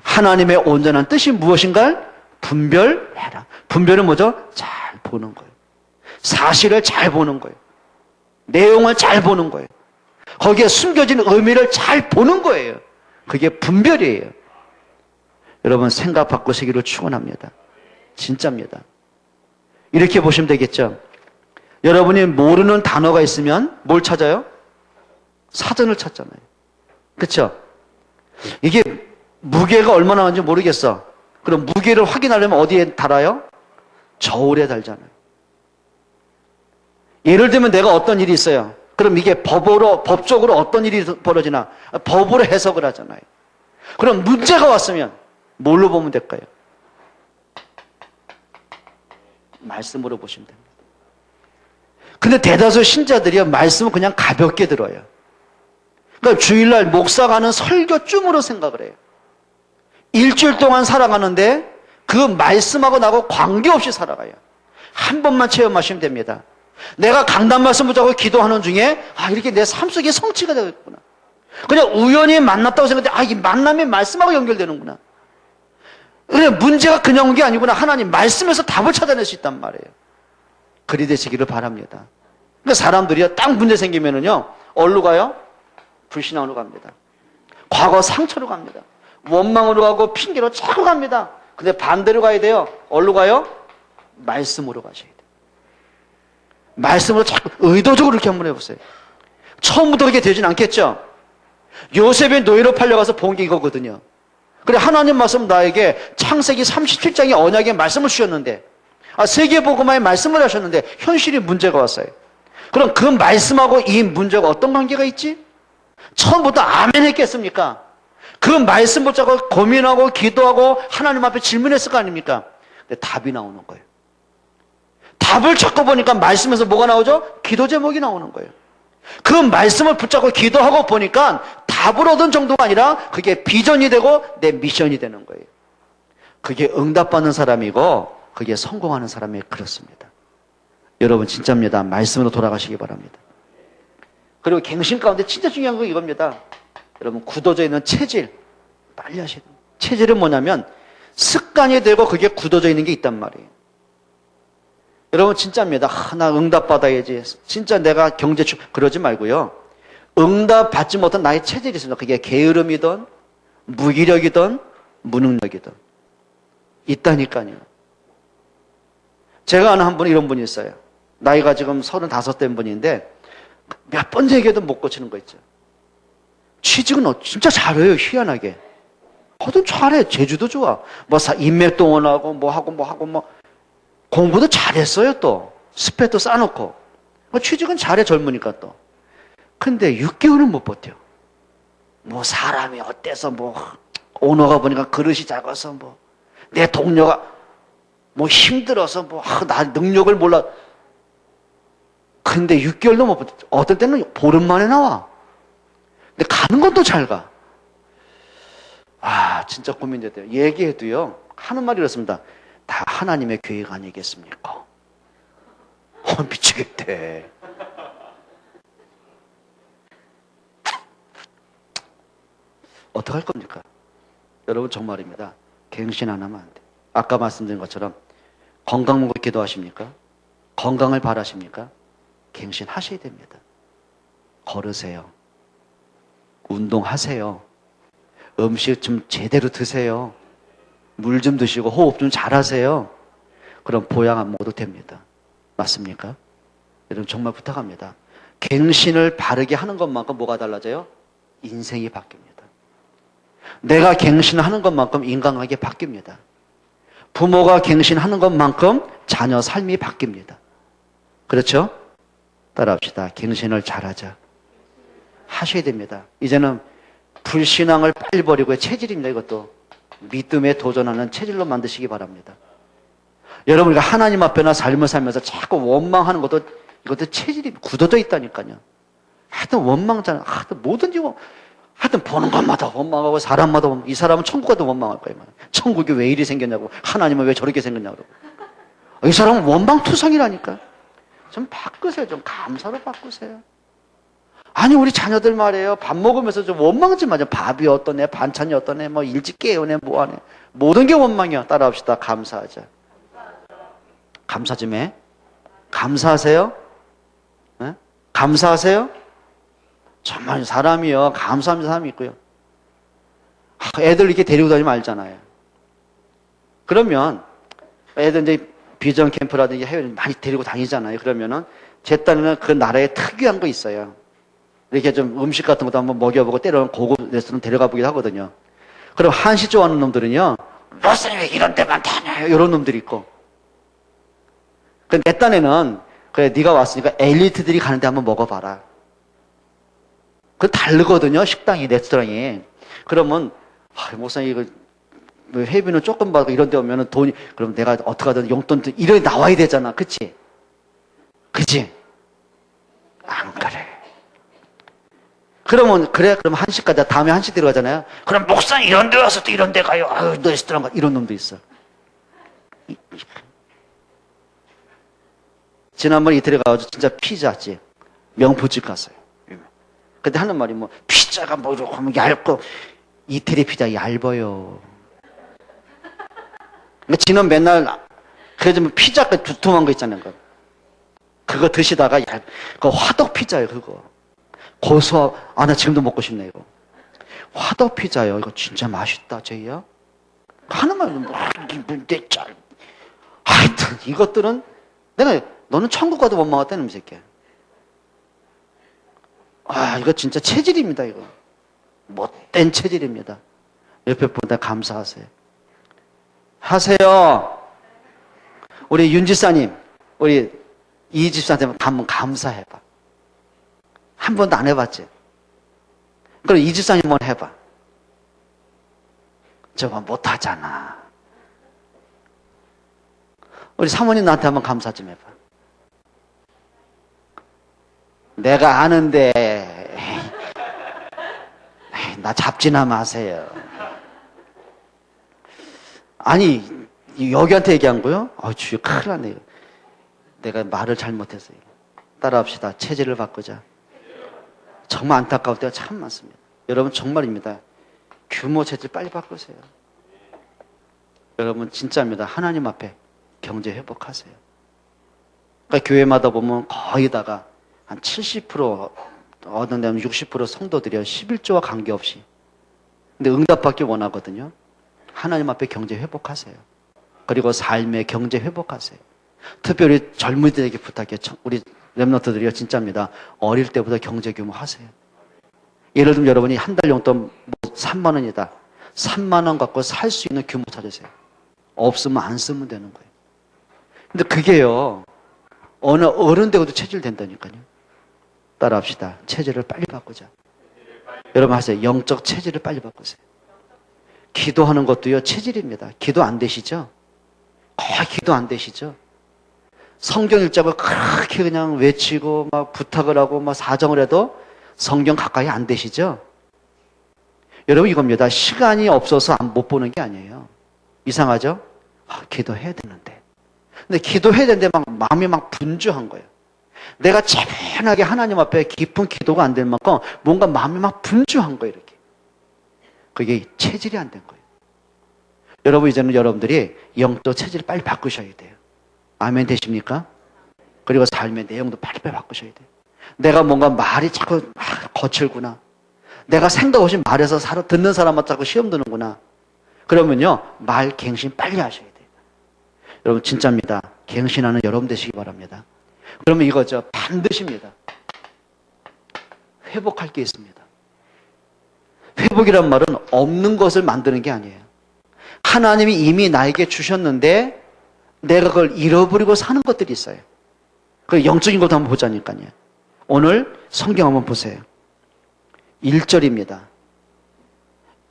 하나님의 온전한 뜻이 무엇인가? 분별해라. 분별은 뭐죠? 잘 보는 거예요. 사실을 잘 보는 거예요. 내용을 잘 보는 거예요. 거기에 숨겨진 의미를 잘 보는 거예요. 그게 분별이에요. 여러분, 생각 바꾸시기를 축원합니다. 진짜입니다. 이렇게 보시면 되겠죠. 여러분이 모르는 단어가 있으면 뭘 찾아요? 사전을 찾잖아요. 그렇죠? 이게 무게가 얼마나 많은지 모르겠어. 그럼 무게를 확인하려면 어디에 달아요? 저울에 달잖아요. 예를 들면 내가 어떤 일이 있어요. 그럼 이게 법적으로 어떤 일이 벌어지나? 법으로 해석을 하잖아요. 그럼 문제가 왔으면 뭘로 보면 될까요? 말씀으로 보시면 됩니다. 근데 대다수 신자들이 말씀을 그냥 가볍게 들어요. 그러니까 주일날 목사가 하는 설교쯤으로 생각을 해요. 일주일 동안 살아가는데 그 말씀하고 나하고 관계없이 살아가요. 한 번만 체험하시면 됩니다. 내가 강단 말씀 붙잡고 기도하는 중에 이렇게 내 삶 속에 성취가 되겠구나. 그냥 우연히 만났다고 생각했는데 이 만남이 말씀하고 연결되는구나. 그래, 문제가 그냥 온 게 아니구나. 하나님 말씀에서 답을 찾아낼 수 있단 말이에요. 그리 되시기를 바랍니다. 그러니까 사람들이 딱 문제 생기면은요, 어디로 가요? 불신앙으로 갑니다. 과거 상처로 갑니다. 원망으로 가고 핑계로 자꾸 갑니다. 근데 반대로 가야 돼요. 어디로 가요? 말씀으로 가셔야 돼요. 말씀으로 자꾸 의도적으로 이렇게 한번 해보세요. 처음부터 그렇게 되진 않겠죠? 요셉이 노예로 팔려가서 본 게 이거거든요. 그래, 하나님 말씀 나에게 창세기 37장의 언약의 말씀을 주셨는데, 세계복음화의 말씀을 하셨는데, 현실이 문제가 왔어요. 그럼 그 말씀하고 이 문제가 어떤 관계가 있지? 처음부터 아멘 했겠습니까? 그 말씀 붙잡고 고민하고 기도하고 하나님 앞에 질문했을 거 아닙니까? 근데 답이 나오는 거예요. 답을 찾고 보니까 말씀에서 뭐가 나오죠? 기도 제목이 나오는 거예요. 그 말씀을 붙잡고 기도하고 보니까 답을 얻은 정도가 아니라 그게 비전이 되고 내 미션이 되는 거예요. 그게 응답받는 사람이고 그게 성공하는 사람이 그렇습니다. 여러분 진짜입니다. 말씀으로 돌아가시기 바랍니다. 그리고 갱신 가운데 진짜 중요한 건 이겁니다. 여러분 굳어져 있는 체질 빨리 하셔야 돼요. 체질은 뭐냐면 습관이 되고 그게 굳어져 있는 게 있단 말이에요. 여러분 진짜입니다. 나 응답 받아야지. 진짜 내가 그러지 말고요. 응답 받지 못한 나의 체질이 있습니다. 그게 게으름이든 무기력이든 무능력이든 있다니까요. 제가 아는 한 분 이런 분이 있어요. 나이가 지금 35 된 분인데 몇 번 얘기해도 못 고치는 거 있죠. 취직은 진짜 잘해요. 희한하게. 어떤 잘해. 제주도 좋아. 인맥동원하고 뭐 공부도 잘했어요. 또 스펙도 쌓아놓고 취직은 잘해. 젊으니까 또. 근데 6개월은 못 버텨. 뭐 사람이 어때서 오너가 보니까 그릇이 작아서 내 동료가 힘들어서 나 능력을 몰라. 근데 6개월도 못 버텨. 어떤 때는 보름 만에 나와. 근데 가는 건 또 잘 가. 진짜 고민돼요. 얘기해도요. 하는 말이 이렇습니다. 다 하나님의 계획 아니겠습니까? 미치겠대. 어떡할 겁니까? 여러분 정말입니다. 갱신 안 하면 안 돼. 아까 말씀드린 것처럼 건강 먹고 기도하십니까? 건강을 바라십니까? 갱신하셔야 됩니다. 걸으세요. 운동하세요. 음식 좀 제대로 드세요. 물 좀 드시고 호흡 좀 잘하세요. 그럼 보양 안 먹어도 됩니다. 맞습니까? 여러분 정말 부탁합니다. 갱신을 바르게 하는 것만큼 뭐가 달라져요? 인생이 바뀝니다. 내가 갱신하는 것만큼 인간관계 바뀝니다. 부모가 갱신하는 것만큼 자녀 삶이 바뀝니다. 그렇죠? 따라합시다. 갱신을 잘하자. 하셔야 됩니다. 이제는 불신앙을 빨리 버리고 체질입니다. 이것도 믿음에 도전하는 체질로 만드시기 바랍니다. 여러분 우리가 하나님 앞에나 삶을 살면서 자꾸 원망하는 것도 이것도 체질이 굳어져 있다니까요. 하여튼 원망잖아요. 하여튼 뭐든지 하여튼 보는 것마다 원망하고 사람마다 이 사람은 천국 가도 원망할 거예요. 천국이 왜 이리 생겼냐고, 하나님은 왜 저렇게 생겼냐고. 이 사람은 원망투성이라니까. 좀 바꾸세요. 좀 감사로 바꾸세요. 아니 우리 자녀들 말이에요. 밥 먹으면서 좀 원망 좀 하죠. 밥이 어떠네, 반찬이 어떠네, 일찍 깨우네, 뭐하네. 모든 게 원망이야. 따라합시다. 감사하자. 감사 좀 해. 감사하세요? 네? 감사하세요? 정말 사람이요. 감사하는 사람이 있고요. 애들 이렇게 데리고 다니면 알잖아요. 그러면 애들 이제 비전 캠프라든지 해외를 많이 데리고 다니잖아요. 그러면은 제 딸은 그 나라에 특이한 거 있어요. 이렇게 좀 음식 같은 것도 한번 먹여보고 때로는 고급 레스토랑 데려가 보기도 하거든요. 그럼 한식 좋아하는 놈들은요. 무슨 왜 이런 데만 다녀요? 이런 놈들이 있고. 내 딴에는 그래 네가 왔으니까 엘리트들이 가는데 한번 먹어봐라. 그 다르거든요. 식당이, 레스토랑이. 그러면 목사님 이거 회비는 조금 받고 이런 데 오면은 돈이 그럼 내가 어떻게 하든 용돈 이런 게 나와야 되잖아. 그치? 그치? 안 그래. 그러면 그래 그럼 한식 가자. 다음에 한식 들어가잖아요. 그럼 목사님 이런 데 와서 또 이런 데 가요. 아유 레스토랑 가. 이런 놈도 있어. 지난번 이태리 가가지고 진짜 피자집 명포집 갔어요. 근데 하는 말이 피자가 이렇게 하면 얇고 이태리 피자 얇아요. 지는 맨날 그래도 피자가 두툼한 거 있잖아요. 그거 드시다가 그 화덕 피자예요. 그거 고소하. 나 지금도 먹고 싶네 이거. 화덕 피자요. 이거 진짜 맛있다 제이야. 하는 말은 내 짤. 하여튼 이것들은 너는 천국 가도 못 먹었다는 이 새끼야. 이거 진짜 체질입니다, 이거. 못된 체질입니다. 옆에 보다 감사하세요. 하세요. 우리 윤 집사님, 우리 이 집사한테 한번 감사해봐. 한 번도 안 해봤지? 그럼 이 집사님 한번 해봐. 저거 못하잖아. 우리 사모님 나한테 한번 감사 좀 해봐. 내가 아는데 나 잡지나 마세요. 아니 여기한테 얘기한 거요? 주여 큰일 났네. 내가 말을 잘못했어요. 따라합시다. 체질을 바꾸자. 정말 안타까울 때가 참 많습니다. 여러분 정말입니다. 규모 체질 빨리 바꾸세요. 여러분 진짜입니다. 하나님 앞에 경제 회복하세요. 그러니까 교회마다 보면 거의다가 한 70% 어떤 데는 60% 성도들이요 11조와 관계없이 근데 응답받기 원하거든요. 하나님 앞에 경제 회복하세요. 그리고 삶의 경제 회복하세요. 특별히 젊은이들에게 부탁해요. 우리 랩런트들이요 진짜입니다. 어릴 때부터 경제 규모 하세요. 예를 들면 여러분이 한 달 용돈 3만 원이다. 3만 원 갖고 살 수 있는 규모 찾으세요. 없으면 안 쓰면 되는 거예요. 근데 그게요 어느 어른 되고도 체질 된다니까요. 따라합시다. 체질을 빨리 바꾸자. 여러분 하세요. 영적 체질을 빨리 바꾸세요. 기도하는 것도요 체질입니다. 기도 안 되시죠? 거의 기도 안 되시죠? 성경 읽자고 그렇게 그냥 외치고 막 부탁을 하고 막 사정을 해도 성경 가까이 안 되시죠? 여러분 이겁니다. 시간이 없어서 못 보는 게 아니에요. 이상하죠? 기도해야 되는데. 근데 기도해야 되는데 막 마음이 막 분주한 거예요. 내가 차분하게 하나님 앞에 깊은 기도가 안 될 만큼 뭔가 마음이 막 분주한 거예요. 이렇게. 그게 체질이 안 된 거예요. 여러분 이제는 여러분들이 영적 체질을 빨리 바꾸셔야 돼요. 아멘 되십니까? 그리고 삶의 내용도 빨리 바꾸셔야 돼요. 내가 뭔가 말이 자꾸 거칠구나. 내가 생각 없이 말해서 듣는 사람만 자꾸 시험 드는구나. 그러면요 말 갱신 빨리 하셔야 돼요. 여러분 진짜입니다. 갱신하는 여러분 되시기 바랍니다. 그러면 이거죠. 반드시입니다. 회복할 게 있습니다. 회복이란 말은 없는 것을 만드는 게 아니에요. 하나님이 이미 나에게 주셨는데 내가 그걸 잃어버리고 사는 것들이 있어요. 그 영적인 것도 한번 보자니까요. 오늘 성경 한번 보세요. 1절입니다.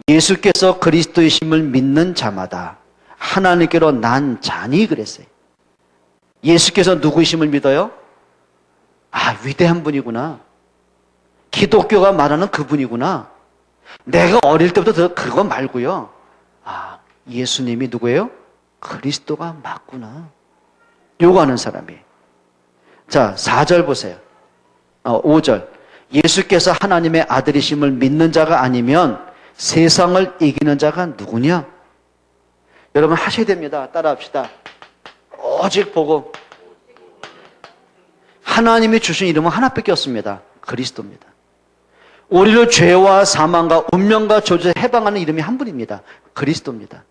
예수께서 그리스도이심을 믿는 자마다 하나님께로 난 자니 그랬어요. 예수께서 누구이심을 믿어요? 위대한 분이구나. 기독교가 말하는 그분이구나. 내가 어릴 때부터 그거 말고요. 예수님이 누구예요? 그리스도가 맞구나. 요거 하는 사람이. 자, 4절 보세요. 5절. 예수께서 하나님의 아들이심을 믿는 자가 아니면 세상을 이기는 자가 누구냐? 여러분 하셔야 됩니다. 따라합시다. 오직 보고. 하나님이 주신 이름은 하나밖에 없습니다. 그리스도입니다. 우리를 죄와 사망과 운명과 저주에서 해방하는 이름이 한 분입니다. 그리스도입니다.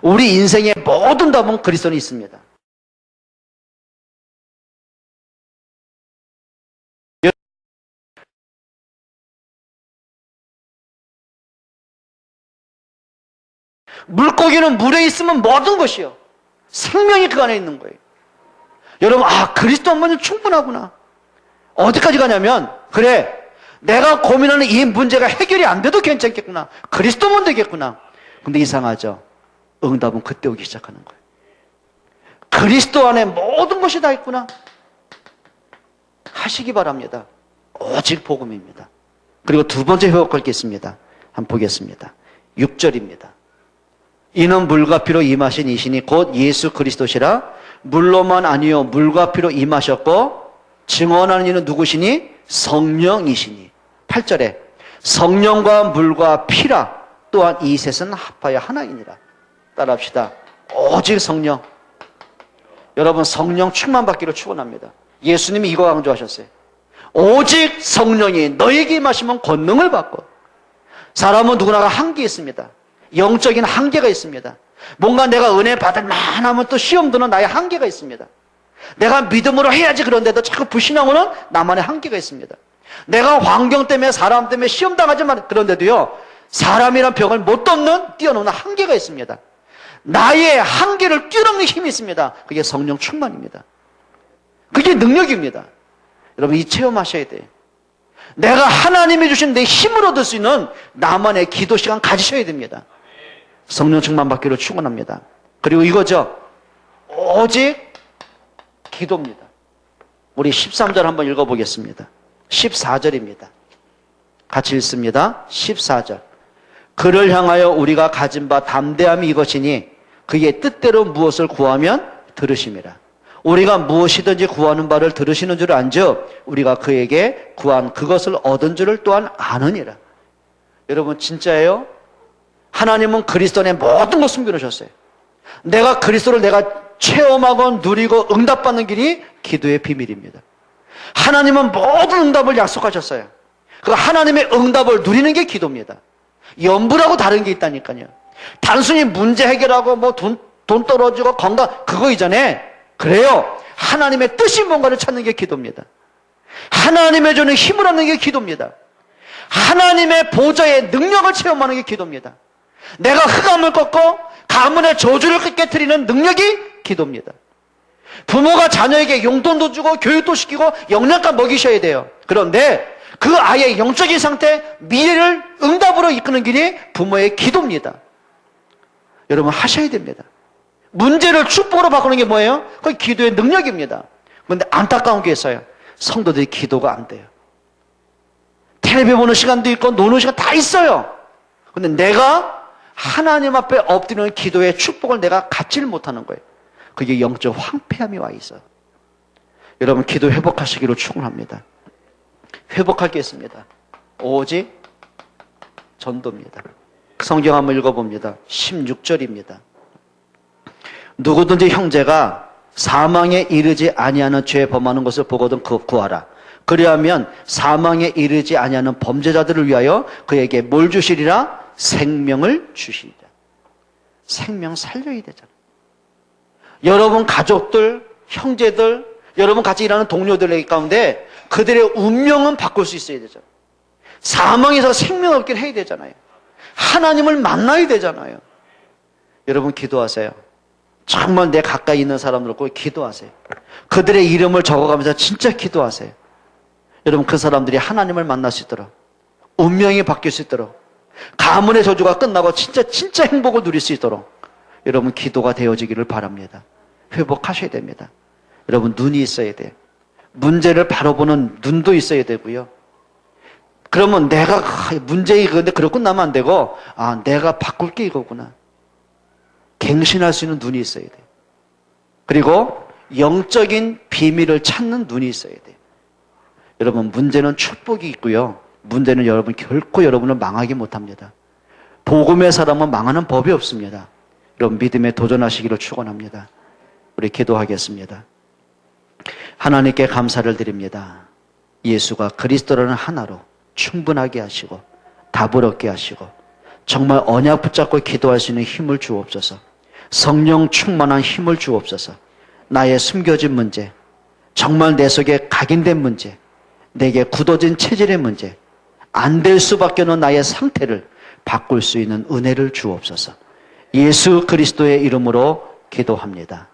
우리 인생의 모든 답은 그리스도는 있습니다. 물고기는 물에 있으면 모든 것이요. 생명이 그 안에 있는 거예요. 여러분, 그리스도 한 번은 충분하구나. 어디까지 가냐면, 그래, 내가 고민하는 이 문제가 해결이 안 돼도 괜찮겠구나. 그리스도면 되겠구나. 근데 이상하죠? 응답은 그때 오기 시작하는 거예요. 그리스도 안에 모든 것이 다 있구나. 하시기 바랍니다. 오직 복음입니다. 그리고 두 번째 회복할 게 있습니다. 한번 보겠습니다. 6절입니다. 이는 물과 피로 임하신 이시니 곧 예수 그리스도시라. 물로만 아니요 물과 피로 임하셨고 증언하는 이는 누구시니? 성령이시니. 8절에 성령과 물과 피라 또한 이 셋은 합하여 하나이니라. 따라합시다. 오직 성령. 여러분 성령 충만받기를 축원합니다. 예수님이 이거 강조하셨어요. 오직 성령이 너에게 임하시면 권능을 받고. 사람은 누구나가 한계 있습니다. 영적인 한계가 있습니다. 뭔가 내가 은혜 받을 만하면 또 시험 드는 나의 한계가 있습니다. 내가 믿음으로 해야지 그런데도 자꾸 불신앙으로는 나만의 한계가 있습니다. 내가 환경 때문에 사람 때문에 시험 당하지만 그런데도요 사람이란 벽을 못 뛰어넘는 한계가 있습니다. 나의 한계를 뛰어넘는 힘이 있습니다. 그게 성령 충만입니다. 그게 능력입니다. 여러분, 이 체험하셔야 돼요. 내가 하나님이 주신 내 힘을 얻을 수 있는 나만의 기도 시간 가지셔야 됩니다. 성령 충만 받기를 축원합니다. 그리고 이거죠. 오직 기도입니다. 우리 13절 한번 읽어보겠습니다. 14절입니다. 같이 읽습니다. 14절. 그를 향하여 우리가 가진 바 담대함이 이것이니 그의 뜻대로 무엇을 구하면 들으심이라. 우리가 무엇이든지 구하는 바를 들으시는 줄 안즉 우리가 그에게 구한 그것을 얻은 줄을 또한 아느니라. 여러분, 진짜예요? 하나님은 그리스도 안에 모든 걸 숨겨놓으셨어요. 내가 그리스도를 내가 체험하고 누리고 응답받는 길이 기도의 비밀입니다. 하나님은 모든 응답을 약속하셨어요. 그 하나님의 응답을 누리는 게 기도입니다. 연부라고 다른 게 있다니까요. 단순히 문제 해결하고 돈 떨어지고 건강 그거 이전에 그래요. 하나님의 뜻이 뭔가를 찾는 게 기도입니다. 하나님의 주는 힘을 얻는 게 기도입니다. 하나님의 보좌의 능력을 체험하는 게 기도입니다. 내가 흑암을 꺾고 가문의 저주를 깨트리는 능력이 기도입니다. 부모가 자녀에게 용돈도 주고 교육도 시키고 영양가 먹이셔야 돼요. 그런데 그 아이의 영적인 상태, 미래를 응답으로 이끄는 길이 부모의 기도입니다. 여러분, 하셔야 됩니다. 문제를 축복으로 바꾸는 게 뭐예요? 그게 기도의 능력입니다. 그런데 안타까운 게 있어요. 성도들이 기도가 안 돼요. 텔레비 보는 시간도 있고 노는 시간 다 있어요. 그런데 내가 하나님 앞에 엎드리는 기도의 축복을 내가 갖지를 못하는 거예요. 그게 영적 황폐함이 와 있어요. 여러분, 기도 회복하시기로 축원합니다. 회복할 게 있습니다. 오직 전도입니다. 성경 한번 읽어봅니다. 16절입니다. 누구든지 형제가 사망에 이르지 아니하는 죄 범하는 것을 보거든 구하라. 그리하면 사망에 이르지 아니하는 범죄자들을 위하여 그에게 뭘 주시리라? 생명을 주시리라. 생명 살려야 되잖아요. 여러분 가족들, 형제들, 여러분 같이 일하는 동료들 가운데 그들의 운명은 바꿀 수 있어야 되잖아요. 사망에서 생명 얻게 해야 되잖아요. 하나님을 만나야 되잖아요. 여러분 기도하세요. 정말 내 가까이 있는 사람들 꼭 기도하세요. 그들의 이름을 적어가면서 진짜 기도하세요. 여러분 그 사람들이 하나님을 만날 수 있도록, 운명이 바뀔 수 있도록, 가문의 저주가 끝나고 진짜 행복을 누릴 수 있도록 여러분 기도가 되어지기를 바랍니다. 회복하셔야 됩니다. 여러분 눈이 있어야 돼요. 문제를 바로 보는 눈도 있어야 되고요. 그러면 내가 문제 이건데 그렇고 나면 안 되고 내가 바꿀 게 이거구나. 갱신할 수 있는 눈이 있어야 돼요. 그리고 영적인 비밀을 찾는 눈이 있어야 돼요. 여러분 문제는 축복이 있고요. 문제는 여러분 결코 여러분을 망하게 못합니다. 복음의 사람은 망하는 법이 없습니다. 여러분 믿음에 도전하시기를 축원합니다. 우리 기도하겠습니다. 하나님께 감사를 드립니다. 예수가 그리스도라는 하나로 충분하게 하시고 답을 얻게 하시고 정말 언약 붙잡고 기도할 수 있는 힘을 주옵소서. 성령 충만한 힘을 주옵소서. 나의 숨겨진 문제, 정말 내 속에 각인된 문제, 내게 굳어진 체질의 문제, 안 될 수밖에 없는 나의 상태를 바꿀 수 있는 은혜를 주옵소서. 예수 그리스도의 이름으로 기도합니다.